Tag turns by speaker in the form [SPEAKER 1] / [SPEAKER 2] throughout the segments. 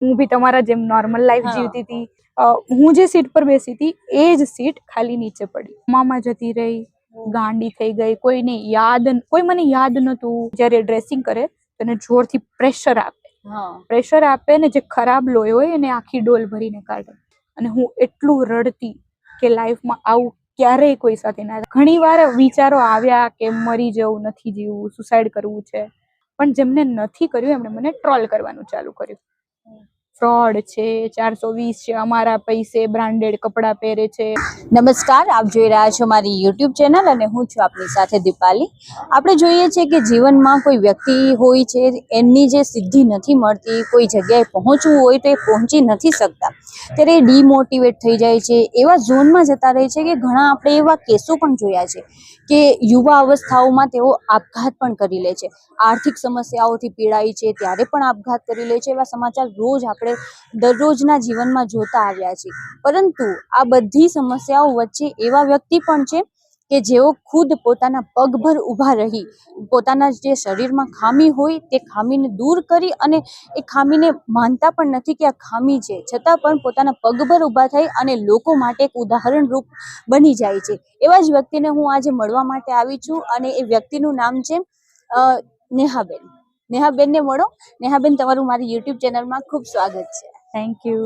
[SPEAKER 1] હું બી તમારા જેમ નોર્મલ લાઈફ જીવતી હતી. હું જે સીટ પર બેસી હતી એ જ સીટ ખાલી નીચે પડી, મામા જતી રહી, ગાંડી થઈ ગઈ. કોઈ મને યાદ નતું. જ્યારે ડ્રેસિંગ કરે તો એને જોરથી પ્રેશર આપે ને જે ખરાબ લોહી હોય એને આખી ડોલ ભરીને કાઢે. અને હું એટલું રડતી કે લાઈફમાં આવું ક્યારેય કોઈ સાથે ના. ઘણી વાર વિચારો આવ્યા કે મરી જવું, નથી જીવવું, સુસાઇડ કરવું છે. પણ જેમને નથી કર્યું એમણે મને ટ્રોલ કરવાનું ચાલુ કર્યું. ફ્રોડ છે, 420 છે, અમારા પૈસે બ્રાન્ડેડ કપડા પહેરે છે.
[SPEAKER 2] નમસ્કાર, આપ જોઈ રહ્યા છો મારી યુટ્યુબ ચેનલ અને હું છું આપની સાથે દીપાલી. આપણે જોઈએ છીએ કે જીવનમાં કોઈ વ્યક્તિ હોય છે, એમની જે સિદ્ધિ નથી મળતી, કોઈ જગ્યાએ પહોંચવું હોય તો એ પહોંચી નથી શકતા, ત્યારે એ ડિમોટિવેટ થઈ જાય છે, એવા ઝોનમાં જતા રહે છે. કે ઘણા આપણે એવા કેસો પણ જોયા છે કે યુવા અવસ્થાઓમાં તેઓ આપઘાત પણ કરી લે છે. આર્થિક સમસ્યાઓથી પીડાય છે ત્યારે પણ આપઘાત કરી લે છે. એવા સમાચાર રોજ આપણે દરરોજના જીવનમાં જોતા આવ્યા છીએ. પરંતુ આ બધી સમસ્યાઓ વચ્ચે એવા વ્યક્તિ પણ છે કે જેઓ ખુદ પોતાના પગભર ઊભા રહી, પોતાના જે શરીરમાં ખામી હોય તે ખામીને દૂર કરી, અને એ ખામીને માનતા પણ નથી કે આ ખામી છે, છતાં પણ પોતાના પગભર ઊભા થઈ અને લોકો માટે એક ઉદાહરણ રૂપ બની જાય છે. એવા જ વ્યક્તિને હું આજે મળવા માટે આવી છું, અને એ વ્યક્તિનું નામ છે નેહાબેન. નેહાબેનને મળો. નેહાબેન, તમારું મારી યુટ્યુબ ચેનલમાં ખૂબ સ્વાગત છે.
[SPEAKER 1] Thank you.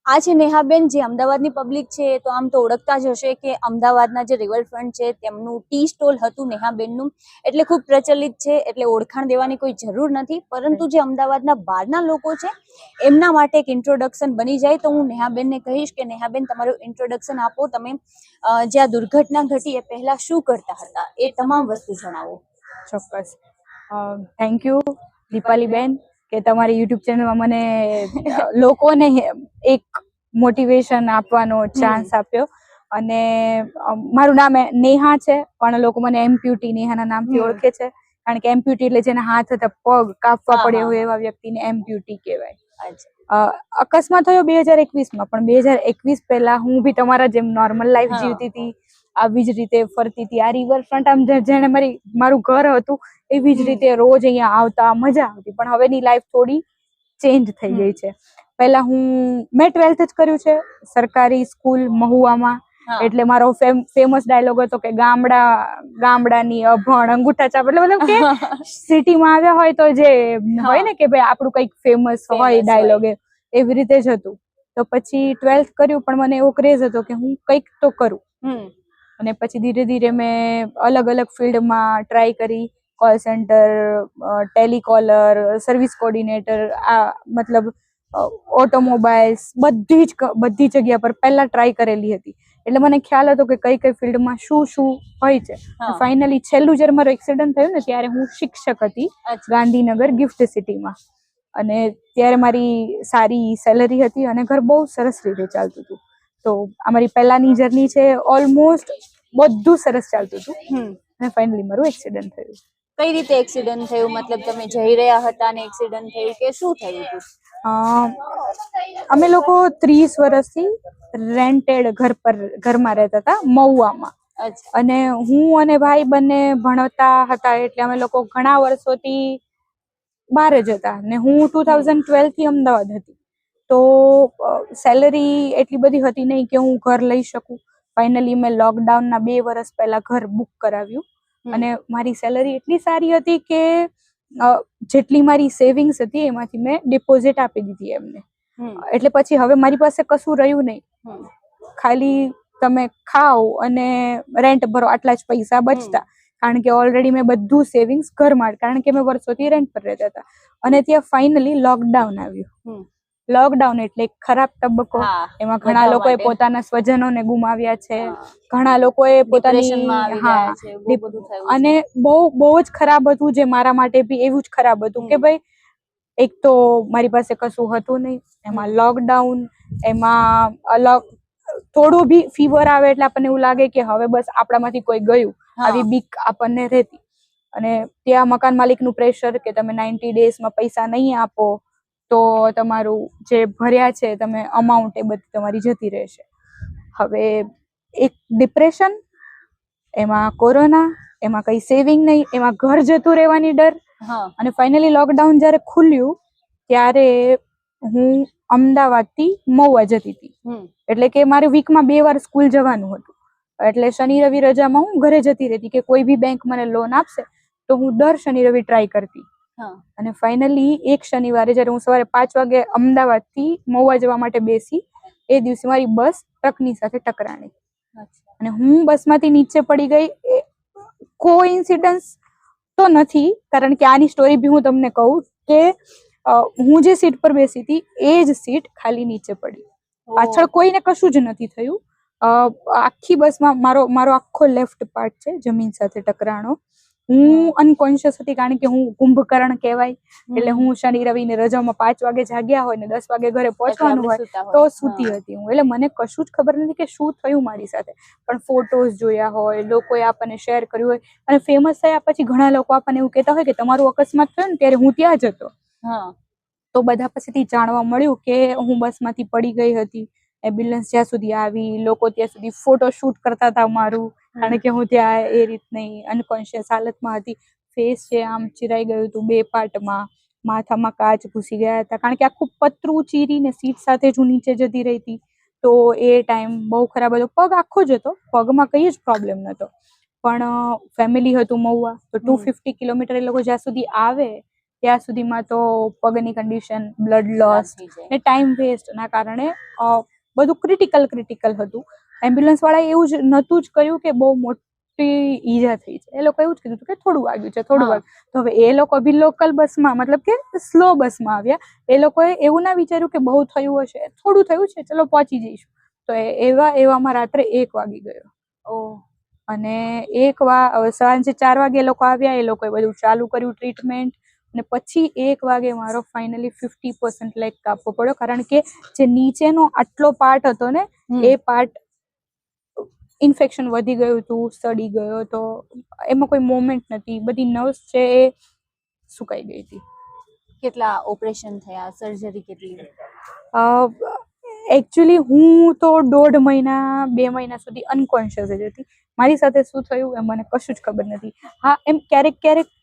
[SPEAKER 2] આ છે નેહાબેન, જે અમદાવાદની પબ્લિક છે તો આમ તો ઓળખતા જ હશે કે અમદાવાદના જે રિવરફ્રન્ટ છે તેમનું ટી સ્ટોલ હતું નેહાબેનનું, એટલે ખૂબ પ્રચલિત છે, એટલે ઓળખાણ દેવાની કોઈ જરૂર નથી. પરંતુ જે અમદાવાદના બહારના લોકો છે એમના માટે એક ઇન્ટ્રોડક્શન બની જાય તો હું નેહાબેનને કહીશ કે નેહાબેન, તમારું ઇન્ટ્રોડક્શન આપો. તમે જ્યાં દુર્ઘટના ઘટી એ પહેલા શું કરતા હતા એ તમામ વસ્તુ જણાવો.
[SPEAKER 1] ચોક્કસ. થેન્ક યુ દીપાલી બેન કે તમારી યુટ્યુબ ચેનલમાં મને લોકોને એક મોટિવેશન આપવાનો ચાન્સ આપ્યો. અને મારું નામ નેહા છે, પણ લોકો મને એમ્પ્યુટી નેહાના નામથી ઓળખે છે, કારણ કે એમ્પ્યુટી એટલે જેના હાથ હતા પગ કાપવા પડ્યો હોય એવા વ્યક્તિને એમ્પ્યુટી કહેવાય. અકસ્માત થયો 2021માં, પણ 2021 પહેલા હું બી તમારા જેમ નોર્મલ લાઈફ જીવતી હતી, આવી જ રીતે ફરતી હતી. આ રિવરફ્રન્ટ આમ જેને મારું ઘર હતું એવી જ રીતે રોજ અહીંયા આવતા, મજા આવતી. પણ હવેની લાઈફ થોડી ચેન્જ થઈ ગઈ છે. પહેલા મેં 12th જ કર્યું છે સરકારી સ્કૂલ મહુવામાં. એટલે મારો ફેમસ ડાયલોગ હતો કે ગામડાની અભણ અંગૂઠા ચાપ. મતલબ કે સિટીમાં આવ્યા હોય તો જે હોય ને કે ભાઈ આપણું કંઈક ફેમસ હોય ડાયલોગ, એવી રીતે જ હતું. તો પછી 12th કર્યું, પણ મને એવો ક્રેઝ હતો કે હું કંઈક તો કરું. અને પછી ધીરે ધીરે મેં અલગ અલગ ફિલ્ડમાં ટ્રાય કરી. Call centre, telecaller, service coordinator, આ મતલબ ઓટોમોબાઈલ્સ, બધી જગ્યા પર પહેલા ટ્રાય કરેલી હતી. એટલે મને ખ્યાલ હતો કે કઈ કઈ ફિલ્ડમાં શું શું હોય છે. ફાઇનલી છેલ્લું જ્યારે મારો એક્સિડન્ટ થયું ને ત્યારે હું શિક્ષક હતી ગાંધીનગર ગિફ્ટ સિટીમાં. અને ત્યારે મારી સારી સેલરી હતી અને ઘર બહુ સરસ રીતે ચાલતું હતું. તો અમારી પહેલાની જર્ની છે, ઓલમોસ્ટ બધું સરસ ચાલતું હતું. અને ફાઇનલી મારું એક્સિડન્ટ થયું.
[SPEAKER 2] કઈ રીતે એક્સિડન્ટ થયું? મતલબ તમે જઈ રહ્યા હતા ને એક્સિડન્ટ થયું કે શું થયું હતું?
[SPEAKER 1] અમે લોકો 30 વર્ષથી રેન્ટેડ ઘરમાં રહેતા હતા મહુવામાં. અને હું અને ભાઈ બંને ભણતા હતા, એટલે અમે લોકો ઘણા વર્ષોથી બહાર જ હતા. ને હું 2012 થી અમદાવાદ હતી, તો સેલરી એટલી બધી હતી નહીં કે હું ઘર લઈ શકું. ફાઇનલી મેં લોકડાઉનના 2 વર્ષ પહેલા ઘર બુક કરાવ્યું. અને મારી સેલરી એટલી સારી હતી કે જેટલી મારી સેવિંગ્સ હતી એમાંથી મેં ડિપોઝિટ આપી દીધી એમને. એટલે પછી હવે મારી પાસે કશું રહ્યું નહીં, ખાલી તમે ખાઓ અને રેન્ટ ભરો, આટલા જ પૈસા બચતા. કારણ કે ઓલરેડી મેં બધું સેવિંગ્સ ઘરમાં, કારણ કે મેં વર્ષોથી રેન્ટ પર રહેતા હતા. અને ત્યાં ફાઇનલી લોકડાઉન આવ્યું. લોકડાઉન એટલે ખરાબ તબક્કો. એમાં ઘણા લોકોએ પોતાના સ્વજનોને ગુમાવ્યા છે, ઘણા લોકોએ પોતાની અને બહુ જ ખરાબ હતું. જે મારા માટે બી એવું જ ખરાબ હતું કે ભાઈ, એક તો મારી પાસે કશું હતું નહીં, એમાં લોકડાઉન, એમાં અલગ થોડું બી ફીવર આવે એટલે આપણને એવું લાગે કે હવે બસ આપણામાંથી કોઈ ગયું, આવી બીક આપણને રહેતી. અને ત્યાં મકાન માલિકનું પ્રેશર કે તમે 90 ડેઝમાં પૈસા નહીં આપો તો તમારું જે ભર્યા છે તમે અમાઉન્ટ, એ બધી તમારી જતી રહેશે. હવે એક ડિપ્રેશન, એમાં કોરોના, એમાં કઈ સેવિંગ નહીં, એમાં ઘર જતું રહેવાની ડર.
[SPEAKER 2] હા.
[SPEAKER 1] અને ફાઇનલી લોકડાઉન જ્યારે ખુલ્યું ત્યારે હું અમદાવાદથી મહુવા જતી હતી. એટલે કે મારે વીકમાં 2 વાર સ્કૂલ જવાનું હતું. એટલે શનિ રવિ રજામાં હું ઘરે જતી રહેતી કે કોઈ બી બેંક મને લોન આપશે તો હું દર શનિ રવિ ટ્રાય કરતી. અને ફાઇનલી એક શનિવારે જ્યારે હું સવારે 5 વાગે અમદાવાદથી મહુવા જવા માટે બેસી, એ દિવસે મારી બસ ટ્રકની સાથે ટકરાણી અને હું બસમાંથી નીચે પડી ગઈ. કોઇન્સિડન્સ તો નથી, કારણ કે આની સ્ટોરી બી હું તમને કહું કે હું જે સીટ પર બેસી હતી એ જ સીટ ખાલી નીચે પડી. પાછળ કોઈને કશું જ નથી થયું. આખી બસમાં મારો આખો લેફ્ટ પાર્ટ છે જમીન સાથે ટકરાણો. હું અનકોન્શિયસ હતી, કારણ કે હું કુંભકર્ણ કહેવાય. એટલે હું શનિ રવિ ને રજામાં 5 વાગે જાગ્યા હોય ને 10 વાગે ઘરે પહોંચવાનું હોય તો સૂતી હતી હું. એટલે મને કશું જ ખબર નથી કે શું થયું મારી સાથે. પણ ફોટોઝ જોયા હોય, લોકોએ આપણને શેર કર્યું હોય, અને ફેમસ થયા પછી ઘણા લોકો આપણને એવું કહેતા હોય કે તમારું અકસ્માત થયો ને ત્યારે હું ત્યાં જ હતો. તો બધા પાસેથી જાણવા મળ્યું કે હું બસમાંથી પડી ગઈ હતી. એમ્બ્યુલન્સ જ્યાં સુધી આવી, લોકો ત્યાં સુધી ફોટો શૂટ કરતા હતા મારું, કારણ કે હું ત્યાં એ રીતની અનકોન્શિયસ હાલતમાં હતી. ફેસ છે આમ ચિરાઈ ગયું હતું 2 પાર્ટમાં, માથામાં કાચ ઘૂસી ગયા હતા, કારણ કે આખું પતરું ચીરીને સીટ સાથે જ હું નીચે જતી રહી હતી. તો એ ટાઈમ બહુ ખરાબ હતો. પગ આખો જ હતો, પગમાં કઈ જ પ્રોબ્લેમ નહોતો. પણ ફેમિલી હતું મહુવા, તો 250 કિલોમીટર એ લોકો જ્યાં સુધી આવે ત્યાં સુધીમાં તો પગની કન્ડિશન, બ્લડ લોસ ને ટાઈમ વેસ્ટ ના કારણે બધું ક્રિટિકલ હતું. એમ્બ્યુલન્સ વાળાએ એવું જ નહોતું જ કહ્યું કે બહુ મોટી ઈજા થઈ છે. એ લોકો એવું જ કીધું કે થોડું વાગ્યું છે, થોડું વાગ્યું. તો હવે એ લોકો બી લોકલ બસમાં, મતલબ કે સ્લો બસમાં આવ્યા. એ લોકોએ એવું ના વિચાર્યું કે બહુ થયું હશે, થોડું થયું છે, ચલો પહોંચી જઈશું. તો એવામાં રાત્રે 1 વાગી ગયો. અને સાંજે 4 વાગે એ લોકો આવ્યા. એ લોકોએ બધું ચાલુ કર્યું ટ્રીટમેન્ટ. અને પછી 1 વાગે મારો ફાઇનલી 50% લેગ કાપવો પડ્યો, કારણ કે જે નીચેનો આટલો પાર્ટ હતો ને, એ પાર્ટ ઇન્ફેક્શન વધી ગયું હતું, સડી ગયો હતો. એમાં કોઈ મોમેન્ટ નથી, બધી નર્વ્સ છે એ સુકાઈ ગઈ હતી.
[SPEAKER 2] કેટલા ઓપરેશન થયા, સર્જરી કેટલી?
[SPEAKER 1] એકચ્યુઅલી હું તો 1.5 મહિના 2 મહિના સુધી અનકોન્શિયસ જ હતી. મારી સાથે શું થયું એ મને કશું જ ખબર નથી. હા, એમ ક્યારેક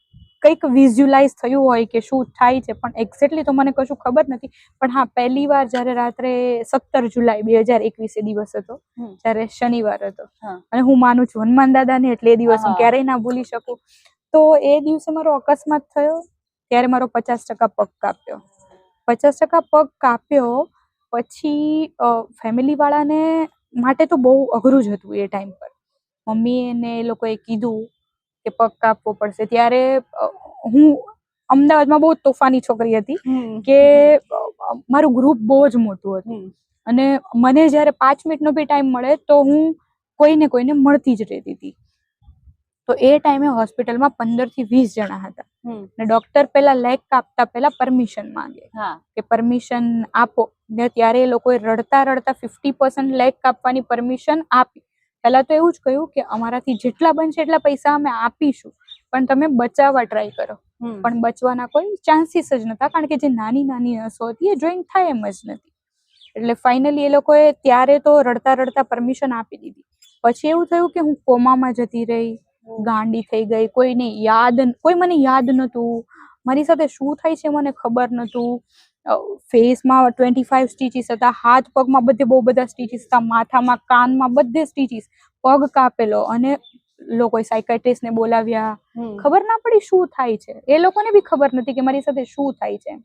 [SPEAKER 1] કંઈક વિઝ્યુલાઇઝ થયું હોય કે શું થાય છે, પણ એક્ઝેક્ટલી તો મને કશું ખબર નથી. પણ હા, પહેલી વાર જ્યારે રાત્રે 17 જુલાઈ 2021 દિવસ હતો, જ્યારે શનિવાર હતો, અને હું માનું છું હનુમાન દાદાને, એટલે એ દિવસ હું ક્યારેય ના ભૂલી શકું. તો એ દિવસે મારો અકસ્માત થયો ત્યારે મારો 50% પગ કાપ્યો. 50% પગ કાપ્યો પછી ફેમિલી વાળાને માટે તો બહુ અઘરું જ હતું એ ટાઈમ પર. મમ્મીને એ લોકોએ કીધું કે પગ કાપવો પડશે. ત્યારે હું અમદાવાદમાં બહુ તોફાની છોકરી હતી કે મારું ગ્રુપ બહુ જ મોટું હતું, અને મને જ્યારે 5 મિનિટનો બી ટાઈમ મળે તો હું કોઈને મળતી જ રહેતી હતી. તો એ ટાઈમે હોસ્પિટલમાં 15 થી 20 જણા હતા. ને ડોક્ટર પેલા લેગ કાપતા પહેલા પરમિશન માંગે કે પરમિશન આપો. ને ત્યારે એ લોકોએ રડતા 50% લેગ કાપવાની પરમિશન આપી. પહેલા તો એવું જ કહ્યું કે અમારાથી જેટલા બનશે એટલા પૈસા અમે આપીશું, પણ તમે બચાવવા ટ્રાય કરો. પણ બચવાના કોઈ ચાન્સીસ જ નતા, કારણ કે જે નાની નસો હતી એ જોઈન્ટ થાય એમ જ નથી. એટલે ફાઇનલી એ લોકોએ ત્યારે તો રડતા પરમિશન આપી દીધી. પછી એવું થયું કે હું કોમામાં જતી રહી, ગાંડી થઈ ગઈ. કોઈ મને યાદ નતું, મારી સાથે શું થાય છે મને ખબર નતું. ફેસમાં 25 સ્ટીચીસ હતા, હાથ પગમાં બધે બહુ બધા સ્ટીચીસ હતા, માથામાં, કાનમાં, બધે સ્ટીચીસ. પગ કાપેલો, અને લોકોએ સાયકાટ્રિસ્ટને બોલાવ્યા. ખબર ના પડી શું થાય છે. એ લોકોને બી ખબર નથી કે મારી સાથે શું થાય છે.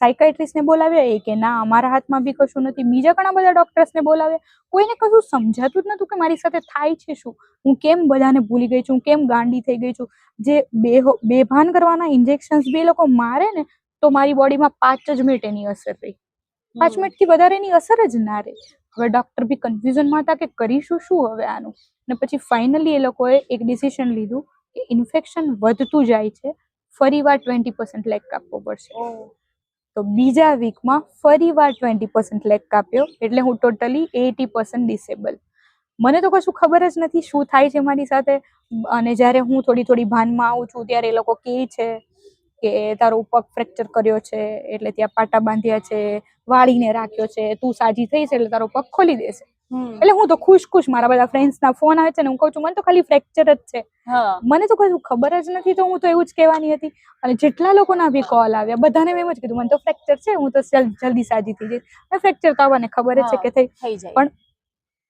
[SPEAKER 1] સાયકાટ્રિસ્ટને બોલાવ્યા, એ કે ના, અમારા હાથમાં બી કશું નથી. બીજા ઘણા બધા ડોક્ટર્સને બોલાવ્યા, કોઈને કશું સમજાતું જ નતું કે મારી સાથે થાય છે શું. હું કેમ બધાને ભૂલી ગઈ છું, કેમ ગાંડી થઈ ગઈ છું. જે બેભાન કરવાના ઇન્જેક્શન્સ બી એ લોકો મારે ને, તો મારી બોડીમાં 5 જ મિનિટ એની અસર રહી. 5 મિનિટથી વધારે એની અસર જ ના રહી. હવે ડોક્ટર બી કન્ફ્યુઝનમાં હતા કે કરીશું શું હવે આનું. ને પછી ફાઇનલી એ લોકોએ એક ડિસિઝન લીધું કે ઇન્ફેક્શન વધતું જાય છે, ફરીવાર 20% લેગ કાપવો પડશે. તો બીજા વીકમાં ફરીવાર 20% લેગ કાપ્યો, એટલે હું ટોટલી 80% ડિસેબલ. મને તો કશું ખબર જ નથી શું થાય છે મારી સાથે. અને જ્યારે હું થોડી ભાનમાં આવું છું ત્યારે એ લોકો કહે છે કે તારો પગ ફ્રેક્ચર કર્યો છે, એટલે ત્યાં પાટા બાંધ્યા છે, વાળીને રાખ્યો છે, તું સાજી થઈશ એટલે તારો પગ ખોલી દેશે. એટલે હું તો ખુશ મારા બધા ફ્રેન્ડ્સ ના ફોન આવે છે ને હું કહું છું મને તો ખાલી ફ્રેક્ચર જ છે, મને તો કશું ખબર જ નથી, તો હું તો એવું જ કહેવાની હતી. અને જેટલા લોકોના બી કોલ આવ્યા બધાને મેં એમ જ કીધું મને તો ફ્રેક્ચર છે, હું તો જલ્દી સાજી થઈ જઈશ. ફ્રેક્ચર તો આવવાને ખબર જ છે કે થઈ જાય, પણ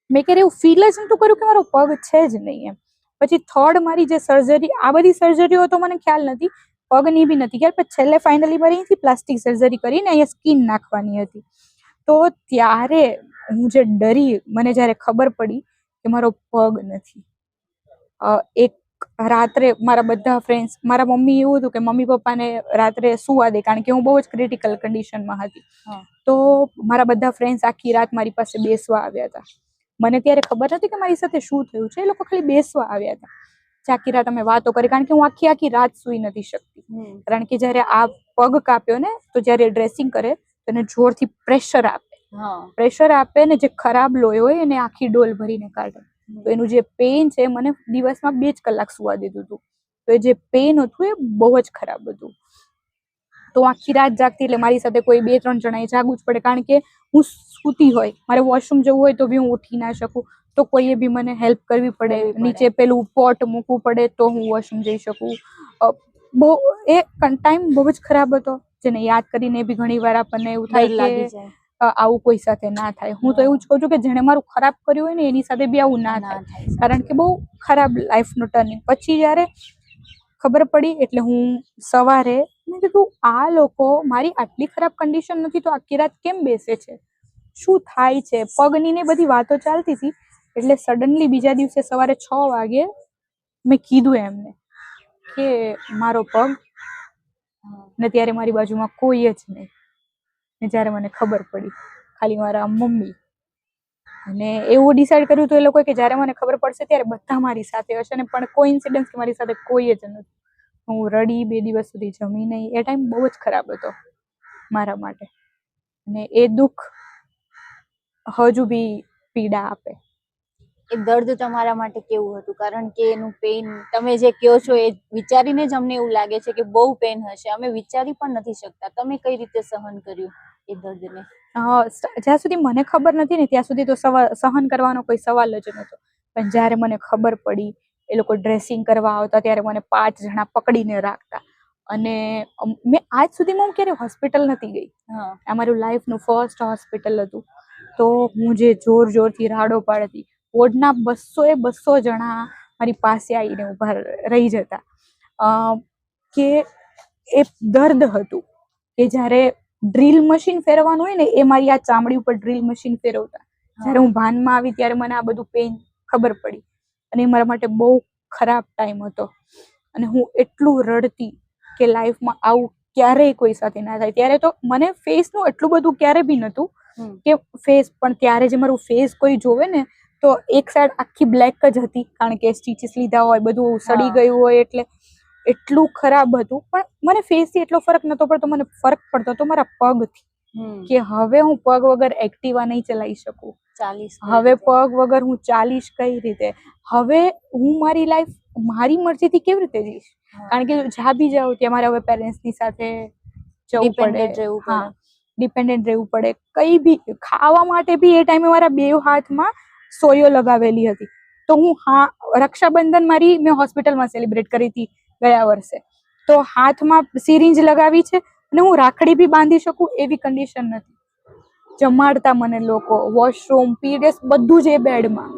[SPEAKER 1] મેં ક્યારે એવું ફીલ જ નતું કર્યું કે મારો પગ છે જ નહીં એમ. પછી થર્ડ મારી જે સર્જરી, આ બધી સર્જરીઓ તો મને ખ્યાલ નથી, પગની બી નથી ખ્યાલ, પણ છેલ્લે ફાઇનલી મારી અહીંથી પ્લાસ્ટિક સર્જરી કરીને અહીંયા સ્કીન નાખવાની હતી. તો ત્યારે હું જે ડરી, મને જ્યારે ખબર પડી કે મારો પગ નથી, એક રાત્રે મારા બધા ફ્રેન્ડ્સ, મારા મમ્મી એવું હતું કે મમ્મી પપ્પાને રાત્રે સુવા દે, કારણ કે હું બહુ જ ક્રિટિકલ કન્ડિશનમાં હતી. તો મારા બધા ફ્રેન્ડ્સ આખી રાત મારી પાસે બેસવા આવ્યા હતા. મને ત્યારે ખબર નથી કે મારી સાથે શું થયું છે, એ લોકો ખાલી બેસવા આવ્યા હતા. આખી રાત અમે વાતો કરી, કારણ કે હું આખી રાત સુઈ નથી શકતી, કારણ કે જયારે આ પગ કાપ્યો ને તો જયારે ડ્રેસિંગ કરે તો એને જોરથી પ્રેશર આપે ને જે ખરાબ લોહી હોય એને આખી ડોલ ભરીને કાઢે. તો એનું જે પેઇન છે, મને દિવસમાં 2 જ કલાક સુવા દીધું હતું. તો એ જે પેઇન હતું એ બહુ જ ખરાબ હતું. તો આખી રાત જાગતી, એટલે મારી સાથે કોઈ 2-3 જણાએ જાગવું જ પડે, કારણ કે હું સૂતી હોય, મારે વોશરૂમ જવું હોય તો બી હું ઉઠી ના શકું, તો કોઈએ બી મને હેલ્પ કરવી પડે, નીચે પેલું પોટ મૂકવું પડે તો હું વોશરૂમ જઈ શકું. બહુ એ ટાઈમ બહુ જ ખરાબ હતો, જેને યાદ કરીને બી ઘણી વાર આપણને એવું થાય કે આવું કોઈ સાથે ના થાય. હું તો એવું જ કહું છું કે જેણે મારું ખરાબ કર્યું હોય ને એની સાથે બી આવું ના થાય, કારણ કે બહુ ખરાબ લાઈફનો ટર્નિંગ. પછી જયારે ખબર પડી એટલે હું સવારે મેં કીધું આ લોકો મારી આટલી ખરાબ કન્ડિશન નથી તો આખી રાત કેમ બેસે છે, શું થાય છે, પગની ને બધી વાતો ચાલતી હતી. એટલે સડનલી બીજા દિવસે સવારે 6 વાગે મેં કીધું એમને કે મારો પગ, ને ત્યારે મારી બાજુમાં કોઈ જ નહીં. ને જ્યારે મને ખબર પડી ખાલી મારા મમ્મી, અને એવું ડિસાઈડ કર્યું હતું એ લોકોએ કે જ્યારે મને ખબર પડશે ત્યારે બધા મારી સાથે હશે, ને પણ કોઇન્સિડન્સ કે મારી સાથે કોઈ જ નથી. હું રડી, 2 દિવસ સુધી જમી નહીં. એ ટાઈમ બહુ જ ખરાબ હતો મારા માટે, અને એ દુઃખ હજુ બી પીડા આપે.
[SPEAKER 2] એ દર્દ તમારા માટે કેવું હતું? કારણ કે એનું પેઇન તમે જે કહો છો એ વિચારીને જ અમને એવું લાગે છે કે બહુ પેઇન હશે, અમે વિચારી પણ નથી શકતા. તમે કઈ રીતે સહન કર્યું એ દર્દને?
[SPEAKER 1] જ્યાં સુધી મને ખબર નથી ને ત્યાં સુધી તો સહન કરવાનો કોઈ સવાલ જ નહોતો, પણ જ્યારે મને ખબર પડી, એ લોકો ડ્રેસિંગ કરવા આવતા ત્યારે મને 5 જણા પકડીને રાખતા, અને મેં આજ સુધીમાં હું ક્યારે હોસ્પિટલ નથી ગઈ. આ મારું લાઈફનું ફર્સ્ટ હોસ્પિટલ હતું. તો હું જે જોરથી રાડો પાડતી, વોર્ડના 200 જણા મારી પાસે આવીને ઊભા રહી જતા, કે એ દર્દ હતું કે જ્યારે ડ્રીલ મશીન ફેરવાનું હોય ને એ મારી આ ચામડી ઉપર ડ્રીલ મશીન ફેરવતા. જ્યારે હું ભાનમાં આવી ત્યારે મને આ બધું પેઇન ખબર પડી, અને એ મારા માટે બહુ ખરાબ ટાઈમ હતો. અને હું એટલું રડતી કે લાઈફમાં આવું ક્યારેય કોઈ સાથે ના થાય. ત્યારે તો મને ફેસનું એટલું બધું ક્યારે બી નહોતું કે ફેસ, પણ ત્યારે જે મારું ફેસ કોઈ જોવે ને તો એક સાઈડ આખી બ્લેક જ હતી, કારણ કે સ્ટીચીસ લીધા હોય, બધું સડી ગયું હોય, એટલે એટલું ખરાબ હતું. પણ મને ફેસથી એટલો ફરક નતો પડતો, મને ફરક પડતો હતો મારા પગથી, કે હવે હું પગ વગર એક્ટિવા નહીં ચલાવી શકું, હવે પગ વગર હું ચાલીશ કઈ રીતે, હવે હું મારી લાઈફ મારી મરજીથી કેવી રીતે જઈશ, કારણ કે જ્યાં બી જાઉં ત્યાં મારે હવે પેરેન્ટ્સની સાથે જવું પડે, ડિપેન્ડન્ટ રહેવું પડે. કઈ બી ખાવા માટે બી એ ટાઈમે મારા 2 હાથમાં સોયો લગાવેલી હતી. તો હું રક્ષાબંધન મેં હોસ્પિટલમાં સેલિબ્રેટ કરી હતી ગયા વર્ષે, તો હાથમાં સિરિંજ લગાવી છે અને હું રાખડી બી બાંધી શકું એવી કન્ડિશન નથી. જમાડતા મને લોકો, વોશરૂમ, પીરિયડ્સ બધું જ એ બેડમાં.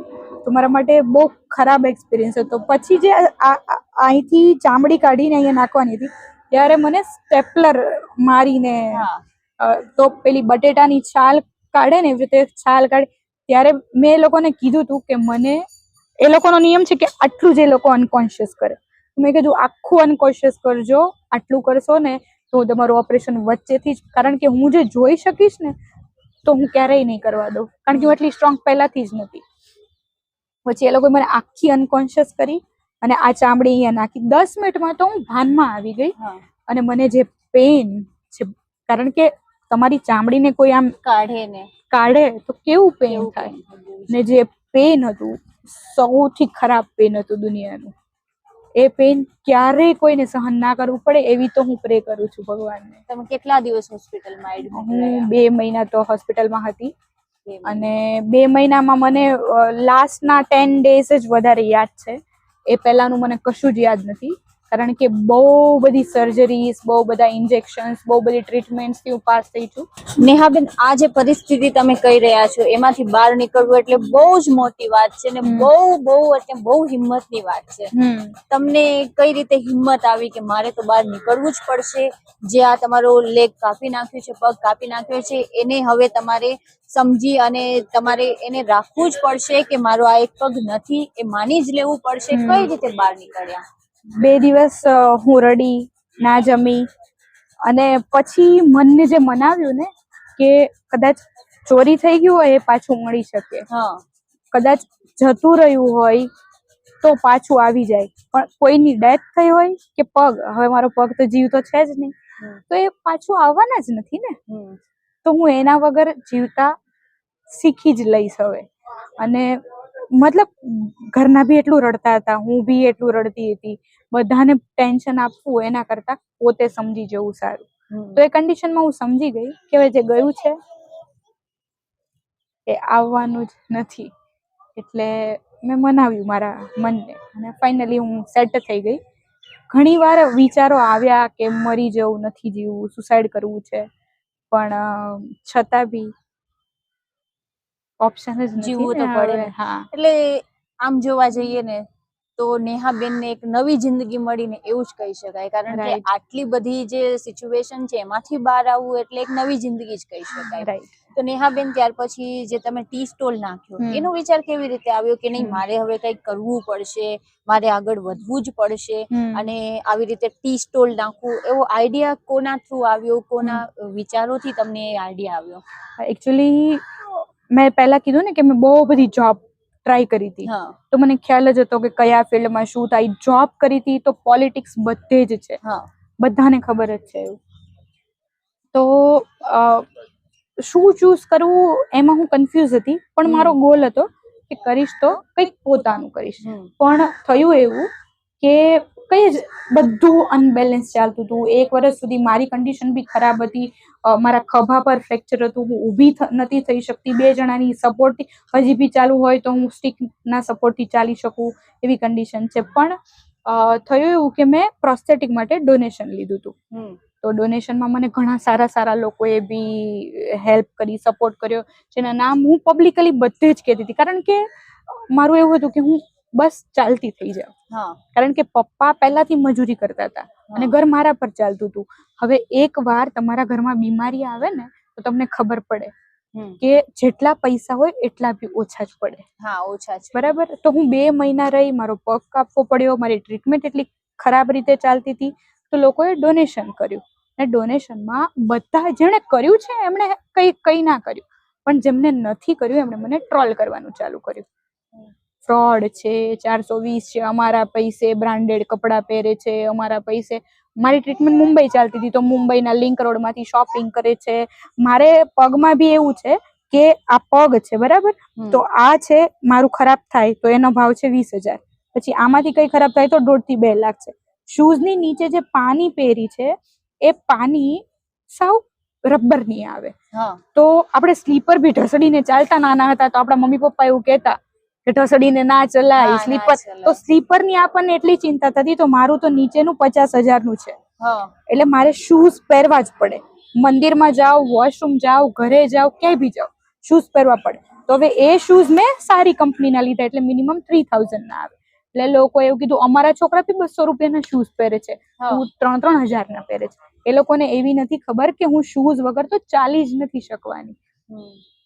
[SPEAKER 1] તો મારા માટે બહુ ખરાબ એક્સપિરિયન્સ હતો. પછી જે અહીંથી ચામડી કાઢીને અહીંયા નાખવાની હતી ત્યારે મને સ્ટેપલર મારીને, તો પેલી બટેટાની છાલ કાઢે ને એવી રીતે છાલ કાઢે, ત્યારે મેં એ લોકોને કીધું હતું કે મને, એ લોકોનો નિયમ છે કે આટલું જ એ લોકો અનકોન્શિયસ કરે. મેં કીધું આખું અનકોન્શિયસ કરજો, આટલું કરશો ને તો હું તમારું ઓપરેશન વચ્ચેથી જ, કારણ કે હું જે જોઈ શકીશ ને તો હું ક્યારેય નહીં કરવા દઉં, કારણ કે હું એટલી સ્ટ્રોંગ પહેલાથી જ નથી. પછી એ લોકોએ મને આખી અનકોન્શિયસ કરી અને આ ચામડી અહીંયા નાખી. 10 મિનિટમાં તો હું ભાનમાં આવી ગઈ. અને મને જે પેઇન છે, કારણ કે તમારી ચામડીને કોઈ આમ કાઢે તો કેવું પેઇન થાય, ને જે પેઇન હતું સૌથી ખરાબ પેઇન હતું દુનિયાનું. એ પેઇન ક્યારેય કોઈને સહન ના કરવું પડે એવી તો હું પ્રે કરું છું ભગવાનને.
[SPEAKER 2] તમે કેટલા દિવસ હોસ્પિટલમાં એડમિટ રહ્યા?
[SPEAKER 1] હું 2 મહિના તો હોસ્પિટલમાં હતી, અને 2 મહિનામાં મને લાસ્ટના 10 ડેઝ જ વધારે યાદ છે. એ પહેલાનું મને કશું જ યાદ નથી, કારણ કે બહુ બધી સર્જરીઝ, બહુ બધા ઇન્જેક્શન્સ, બહુ બધી ટ્રીટમેન્ટ્સથી હું પાસ થઈ છું.
[SPEAKER 2] નેહાબેન, આ જે પરિસ્થિતિ તમે કહી રહ્યા છો એમાંથી બહાર નીકળવું એટલે બહુ જ મોટી વાત છે ને બહુ હિંમતની વાત છે. તમને કઈ રીતે હિંમત આવી કે મારે તો બહાર નીકળવું જ પડશે? જે આ તમારો લેગ કાપી નાખ્યું છે, પગ કાપી નાખ્યો છે, એને હવે તમારે સમજી અને તમારે એને રાખવું જ પડશે કે મારો આ એક પગ નથી, એ માની જ લેવું પડશે. કઈ રીતે બહાર નીકળ્યા?
[SPEAKER 1] 2 દિવસ હું રડી, ના જમી, અને પછી મનને જે મનાવ્યું ને કે કદાચ ચોરી થઈ ગયું હોય એ પાછું મળી શકે, કદાચ જતું રહ્યું હોય તો પાછું આવી જાય, પણ કોઈની ડેથ થઈ હોય કે પગ, હવે મારો પગ તો જીવતો છે જ નહીં, તો એ પાછું આવવાના જ નથી ને. તો હું એના વગર જીવતા શીખી જ લઈશ હવે. અને મતલબ ઘરના બી એટલું રડતા હતા, હું બી એટલું રડતી હતી, બધાને ટેન્શન આપવું એના કરતા પોતે સમજી જવું સારું. તો એ કન્ડિશનમાં હું સમજી ગઈ કે હવે જે ગયું છે એ આવવાનું જ નથી. એટલે મેં મનાવ્યું મારા મનને અને ફાઇનલી હું સેટ થઈ ગઈ. ઘણી વાર વિચારો આવ્યા કે મરી જવું, નથી જીવવું, સુસાઇડ કરવું છે, પણ છતાં બી ઓપ્શન જ નથી,
[SPEAKER 2] જીવવું તો પડે.
[SPEAKER 1] હા,
[SPEAKER 2] એટલે આમ જોવા જઈએ ને તો નેહાબેનને એક નવી જિંદગી મળીને એવું જ કહી શકાય, કારણ કે આટલી બધી જે સિચ્યુએશન છે એમાંથી બહાર આવવું એટલે એક નવી જિંદગી જ કહી શકાય. તો નેહાબેન, ત્યાર પછી જે તમે ટી સ્ટોલ નાખ્યો એનો વિચાર કેવી રીતે આવ્યો કે નહીં મારે હવે કંઈક કરવું પડશે, મારે આગળ વધવું જ પડશે અને આવી રીતે ટી સ્ટોલ નાખવું, એવો આઈડિયા કોના થ્રુ આવ્યો, કોના વિચારોથી તમને એ આઈડિયા આવ્યો?
[SPEAKER 1] એકચ્યુઅલી મેં પહેલા કીધું ને કે મેં બહુ બધી જોબ ટ્રાય કરી હતી, તો મને ખ્યાલ જ હતો કે કયા ફિલ્ડમાં શું થાય. જોબ કરી હતી તો પોલિટિક્સ બધે જ છે, બધાને ખબર જ છે એવું. તો શું ચૂઝ કરવું એમાં હું કન્ફ્યુઝ હતી, પણ મારો ગોલ હતો કે કરીશ તો કંઈક પોતાનું કરીશ. પણ થયું એવું કે કઈ જ બધું અનબેલેન્સ ચાલતું હતું. 1 વર્ષ સુધી મારી કન્ડિશન બી ખરાબ હતી, મારા ખભા પર ફ્રેક્ચર હતું, હું ઊભી નથી થઈ શકતી, 2 જણાની સપોર્ટથી હજી બી ચાલુ હોય તો હું સ્ટિકના સપોર્ટથી ચાલી શકું એવી કન્ડિશન છે. પણ થયું એવું કે મેં પ્રોસ્થેટિક માટે ડોનેશન લીધું હતું. તો ડોનેશનમાં મને ઘણા સારા સારા લોકોએ બી હેલ્પ કરી, સપોર્ટ કર્યો, જેના નામ હું પબ્લિકલી બધે જ કહેતી હતી, કારણ કે મારું એવું હતું કે હું બસ ચાલતી થઈ જાઉં. કારણ કે પપ્પા પહેલાથી મજૂરી કરતા હતા અને ઘર મારા પર ચાલતું હતું. હવે એક વાર તમારા ઘરમાં બીમારી આવે ને તો તમને ખબર પડે કે જેટલા પૈસા હોય એટલા બી ઓછા જ પડે. બરાબર. તો હું 2 મહિના રહી, મારો પગ કાપવો પડ્યો, મારી ટ્રીટમેન્ટ એટલી ખરાબ રીતે ચાલતી હતી, તો લોકોએ ડોનેશન કર્યું. અને ડોનેશનમાં બધા જેણે કર્યું છે એમણે કઈ ના કર્યું, પણ જેમને નથી કર્યું એમણે મને ટ્રોલ કરવાનું ચાલુ કર્યું. ફ્રોડ છે, 420 છે, અમારા પૈસે બ્રાન્ડેડ કપડાં પહેરે છે, અમારા પૈસે. મારી ટ્રીટમેન્ટ મુંબઈ ચાલતી હતી તો મુંબઈના લિંક રોડમાંથી શોપિંગ કરે છે. મારે પગમાં બી એવું છે કે આ પગ છે, બરાબર, તો આ છે મારું ખરાબ થાય તો એનો ભાવ છે 20,000, પછી આમાંથી કઈ ખરાબ થાય તો 1.5 થી 2 લાખ છે. શૂઝની નીચે જે પાની પહેરી છે એ પાની સાવ રબરની આવે. તો આપણે સ્લીપર બી ઢસડીને ચાલતા નાના હતા તો આપણા મમ્મી પપ્પા એવું કહેતા કે ઢસડીને ના ચલાય સ્લીપર. તો સ્લીપર ની આપણને એટલી ચિંતા થતી, તો મારું તો નીચેનું 50,000 નું છે, એટલે મારે શૂઝ પહેરવા જ પડે. મંદિરમાં જાઓ, વોશરૂમ જાઓ, ઘરે જાઓ, ક્યાંય બી જાઓ, શૂઝ પહેરવા પડે. તો હવે એ શૂઝ મેં સારી કંપનીના લીધા એટલે મિનિમમ 3,000 ના આવે. એટલે લોકો એવું કીધું અમારા છોકરા બી 200 રૂપિયાના શૂઝ પહેરે છે, તું 3,000 ના પહેરે છે. એ લોકોને એવી નથી ખબર કે હું શૂઝ વગર તો ચાલી જ નથી શકવાની.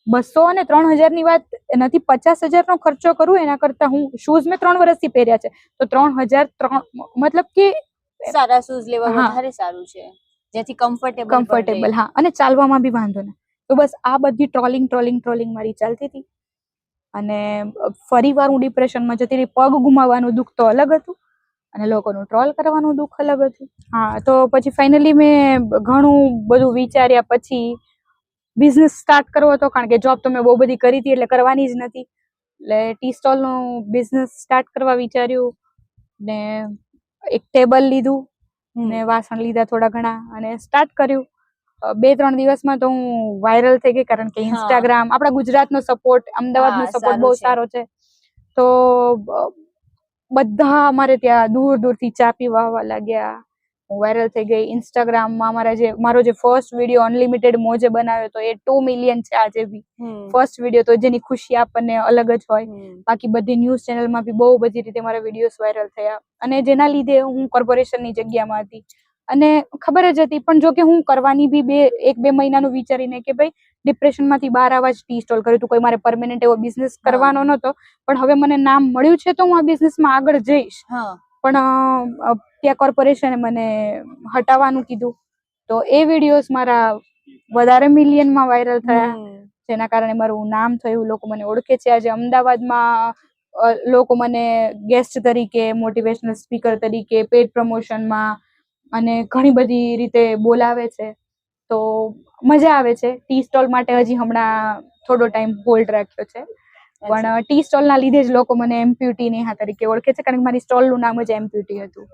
[SPEAKER 1] 200 અને 3,000 ની વાત નથી, 50,000 નો ખર્ચો કરું એના કરતા હું શૂઝ મેં 3 વર્ષથી પહેર્યા છે તો 3,000 મતલબ કે
[SPEAKER 2] સારા શૂઝ લેવા વધારે સારું છે, જેથી કમ્ફર્ટેબલ.
[SPEAKER 1] હા, અને ચાલવામાં બી વાંધો ના. તો બસ આ બધી ટ્રોલિંગ મારી ચાલતી હતી. અને ફરી વાર હું ડિપ્રેશનમાં જતી રહી. પગ ગુમાવવાનું દુઃખ તો અલગ હતું અને લોકોનું ટ્રોલ કરવાનું દુઃખ અલગ હતું. હા, તો પછી ફાઇનલી મેં ઘણું બધું વિચાર્યા પછી બિઝનેસ સ્ટાર્ટ કરવો હતો, કારણ કે જોબ તો મેં બહુ બધી કરી હતી એટલે કરવાની જ નથી. એટલે ટી સ્ટોલ નું બિઝનેસ સ્ટાર્ટ કરવા વિચાર્યું ને એક ટેબલ લીધું ને વાસણ લીધા થોડા ઘણા અને સ્ટાર્ટ કર્યું. 2-3 દિવસમાં તો હું વાયરલ થઈ ગઈ, કારણ કે
[SPEAKER 2] હા.
[SPEAKER 1] ઇન્સ્ટાગ્રામ, આપણા ગુજરાતનો સપોર્ટ, અમદાવાદનો
[SPEAKER 2] હા,
[SPEAKER 1] સપોર્ટ
[SPEAKER 2] સારું
[SPEAKER 1] બહુ
[SPEAKER 2] છે.
[SPEAKER 1] સારો છે. તો બધા અમારે ત્યાં દૂર દૂરથી ચા પીવા આવવા લાગ્યા. હું વાયરલ થઈ ગઈ. ઇન્સ્ટાગ્રામમાં મારો જે ફર્સ્ટ વિડીયો અનલિમિટેડ મોજે બનાવ્યો તો એ 2 મિલિયન છે આજે બી. ફર્સ્ટ વિડીયો તો જેની ખુશી આપણને અલગ જ હોય. બાકી બધી ન્યૂઝ ચેનલમાં બી બહુ બધી રીતે મારા વિડીયોઝ વાયરલ થયા, અને જેના લીધે હું કોર્પોરેશનની જગ્યામાં હતી અને ખબર જ હતી. પણ જો કે હું કરવાની બી 1-2 મહિનાનું વિચારીને કે ભાઈ ડિપ્રેશનમાંથી બહાર આવવા જ ટી સ્ટોલ કર્યું હતું. કોઈ મારે પરમેનન્ટ એવો બિઝનેસ કરવાનો નહોતો, પણ હવે મને નામ મળ્યું છે તો હું આ બિઝનેસમાં આગળ જઈશ. પણ ત્યાં કોર્પોરેશને મને હટાવવાનું કીધું, તો એ વિડીયોઝ મારા વધારે મિલિયનમાં વાયરલ થયા, જેના કારણે મારું નામ થયું, લોકો મને ઓળખે છે. આજે અમદાવાદમાં લોકો મને ગેસ્ટ તરીકે, મોટિવેશનલ સ્પીકર તરીકે, પેડ પ્રમોશનમાં અને ઘણી બધી રીતે બોલાવે છે. તો મજા આવે છે. ટી સ્ટોલ માટે હજી હમણાં થોડો ટાઈમ હોલ્ડ રાખ્યો છે, પણ ટી સ્ટોલ ના લીધે જ લોકો મને એમ્પ્યુટી નેહા તરીકે ઓળખે છે, કારણ કે મારી સ્ટોલ નું નામ જ એમ્પ્યુટી હતું.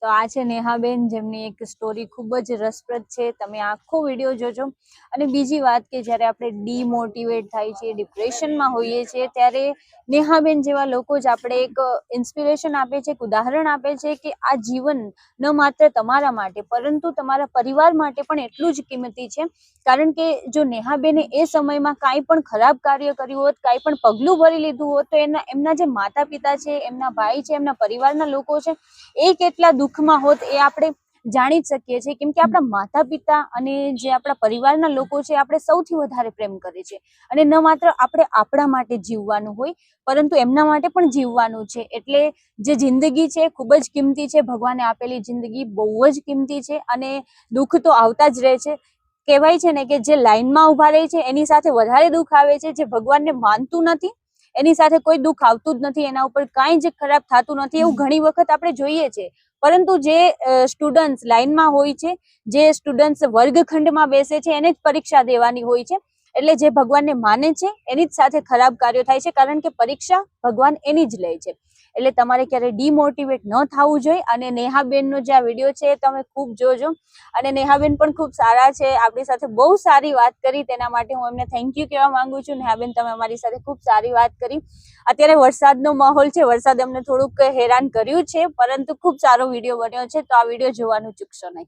[SPEAKER 2] તો આ છે નેહાબેન, જેમની એક સ્ટોરી ખૂબ જ રસપ્રદ છે. તમે આખો વિડીયો જોજો. અને બીજી વાત કે જ્યારે આપણે ડીમોટિવેટ થાય છે, ડિપ્રેશનમાં હોઈએ છીએ, ત્યારે નેહાબેન જેવા લોકો જ આપણે એક ઇન્સ્પિરેશન આપે છે, એક ઉદાહરણ આપે છે કે આ જીવન ન માત્ર તમારા માટે પરંતુ તમારા પરિવાર માટે પણ એટલું જ કિંમતી છે. કારણ કે જો નેહાબેને એ સમયમાં કાંઈ પણ ખરાબ કાર્ય કર્યું હોત, કાંઈ પણ પગલું ભરી લીધું હોત, તો એમના જે માતા પિતા છે, એમના ભાઈ છે, એમના પરિવારના લોકો છે, એ કેટલા દુઃખમાં હોત એ આપણે જાણી જ શકીએ છીએ. કેમ કે આપણા માતા પિતા અને જે આપણા પરિવારના લોકો છે, આપણે સૌથી વધારે પ્રેમ કરે છે. અને ન માત્ર આપણે આપણા માટે જીવવાનું હોય, પરંતુ એમના માટે પણ જીવવાનું છે. એટલે જે જિંદગી છે ખૂબ જ કિંમતી છે. ભગવાને આપેલી જિંદગી બહુ જ કિંમતી છે, અને દુઃખ તો આવતા જ રહે છે. કહેવાય છે ને કે જે લાઈનમાં ઉભા રહે છે એની સાથે વધારે દુઃખ આવે છે. જે ભગવાનને માનતું નથી એની સાથે કોઈ દુઃખ આવતું જ નથી, એના ઉપર કાંઈ જ ખરાબ થતું નથી, એવું ઘણી વખત આપણે જોઈએ છે. પરંતુ જે સ્ટુડન્ટ્સ લાઈનમાં હોય છે, જે સ્ટુડન્ટ્સ વર્ગખંડમાં બેસે છે, એને જ પરીક્ષા દેવાની હોય છે. એટલે જે ભગવાનને માને છે એની જ સાથે ખરાબ કાર્યો થાય છે, કારણ કે પરીક્ષા ભગવાન એની જ લે છે. એટલે તમારે ક્યારે ડીમોટિવેટ ન થવું જોઈએ. અને નેહાબેનનો જે આ વિડીયો છે તમે ખૂબ જોજો. અને નેહાબેન પણ ખૂબ સારા છે, આપણી સાથે બહુ સારી વાત કરી, તેના માટે હું એમને થેન્ક યુ કહેવા માંગુ છું. નેહાબેન, તમે અમારી સાથે ખૂબ સારી વાત કરી. અત્યારે વરસાદનો માહોલ છે, વરસાદ અમને થોડુંક હેરાન કર્યું છે, પરંતુ ખૂબ સારો વિડીયો બન્યો છે, તો આ વિડીયો જોવાનું ચૂકશો નહીં.